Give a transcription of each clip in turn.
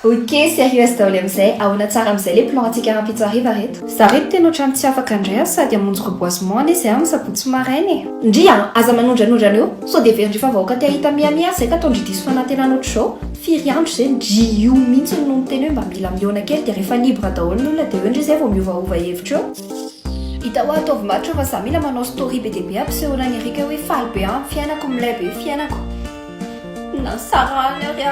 Ok, sérieux daholo amin'izay ahoana tsara amin'izay le plan antsika rampitso hariva reto zarety tena ohatrany tsy afaka indray sady hamonjy reboisement izy amin'ny sabotsy marainy ndria aza manondranondrana eo sao dia verindry fa vahoaka te ahita miamia zay ka ataondry diso fanantenan'ohatr zao firy andro zay jiu mihitsy no teny hoe mba mila miona kely dia rehefa libre daholo ny olona dia eo indray zay vao miovaova hevitra eo hita ho ataovy matra fa za mila manao story be dia be ampisehoana ny erika hoe faly be fiainako milay be fiainako nasarany ary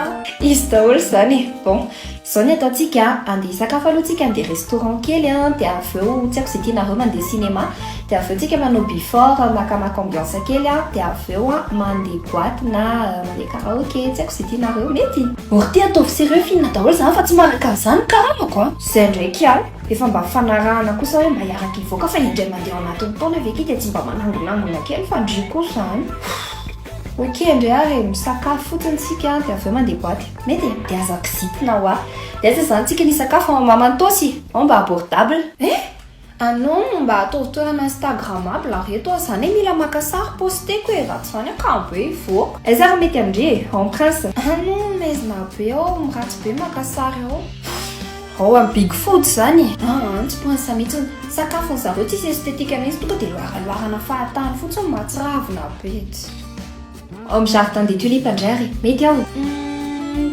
izy daholo zany bon izao ny ataontsika andeha hisakafo aloha tsika andeha restaurant kely dia avy eo tsy haiko izay tianareo mandeha cinéma dia avy eo tsika manao before makamaka ambiance kely dia avy eo mandeha boîte na mandeha karaoké tsy haiko izay tianareo mety or ty ataovy sérieux film daholo zany fa tsy maraka an'izany karamako zay ndraiky efa mba fanarahana kosa hoe mba hiaraka ivoaka fa indray mandeha ao anatin'ny taona avy dia tsy mba manangonangona kely fa ndry koa zany ok ndray ary misakafo fotsiny tsika dia avy eo mandeha boîte mety dia aza kizitina ho dia aza zany tsika ny sakafo mamantosy mba abordable non mba atao toerana instagramable reto zany mila maka sary posteko raha tsy zany akambo hoe ivoaka aiza raha mety amindre en prince non maizina be ao miratsy be maka sary ao amin'ny big food zany tsy poinsa mihitsy sakafo ny zareo tsisy estetika mihitsy tonga dia loaraloarana fahatany fotsiny mahatsiravina be amin'ny jardin des tulipes indray mety ao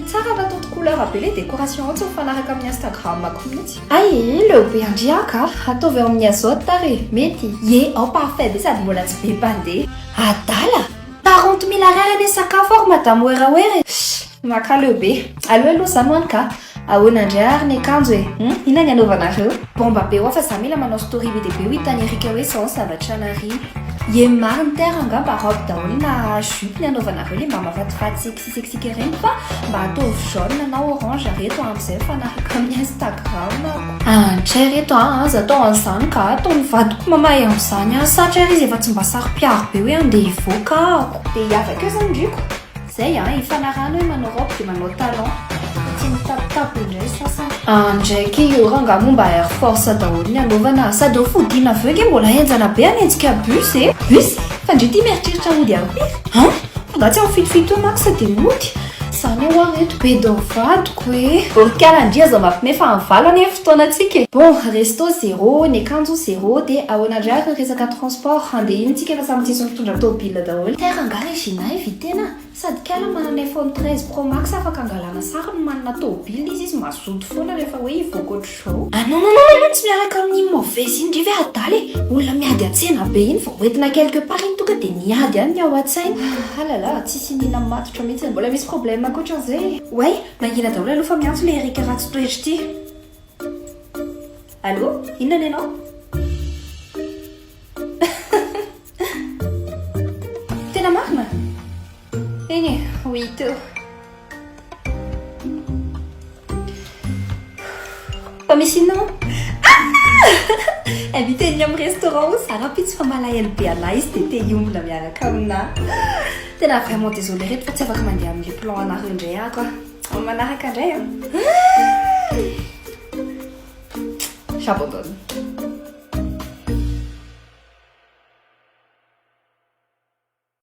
tsara natao couleur be le décoration ao tsy mifanaraka amin'ny Instagram ako mihitsy leo be andriaka ataovy ao amin'ny azote tare mety ao parfait be sady mbola tsy be mpandeha adala 40 000 ariary ane sakafo ao madame werawery maka leo be aloha zany hoany ka ahoana indray ary ny akanjo inona ny anaovanareo bomba be ao fa za mila manao story be dia be ho hitany erika hoe sao zavatra nary mariny terre ngamba robe daholo na jupe ny anaovanareo le mba mafatifaty seksisexika ireny fa mba ataovy jaune na orange reto amin'izay fanaraka amin'ny Instagram antray reto aza atao an'izany ka atao ny vadiko mamahay amin'izany satra izy efa tsy mba saro-piaro be hoe andeha hivoaka ako dia hiavaka eo zany ndriko zay ifanarahana hoe manao robe dia manao talon tsy mitapitapo indray sasany ndraiky io ranga momba air force daholo ny anaovana sady ho fodina avy eo ke mbola enjana be anenjika bus bus fa ndry ty mieritreritra mody akory nga tsy amifitofito max dia mody zany eo reto be dao vadiko orikalandria zao mampime fa mivalana e fotoanantsika bon resto zéro ny akanjo zéro dia ahoana indray ary resaka transport andeha iny tsika fa samy tsisy mitondra tobile daholo terre nga regina vitena sady kala manana iPhone 13 Pro Max afaka angalana sary no manana tobile izy mazoto foana rehefa hoe ivoaka ohatr'izao non tsy miaraka amin'ny mauvaise iny ndry ve adaly olona miady atsena be iny vao hoentina quelque part iny tonga dia niady any ny ao an-tsainy alala tsisy nina matotra mihitsy mbola misy problème akoatran'izay way magnina daholo aloha fa miantso le erika ratsy toetra ity allo inona ny anao tena marina eny wito fa misy inona invité-ny amin'ny restaurant sarapitsy fa malahelo be anahy izy dia te hiombona miaraka amina tena vraiment désolé reto fa tsy afaka mandeha amin'le plan anareo indray ako manaraka indray j'abandonne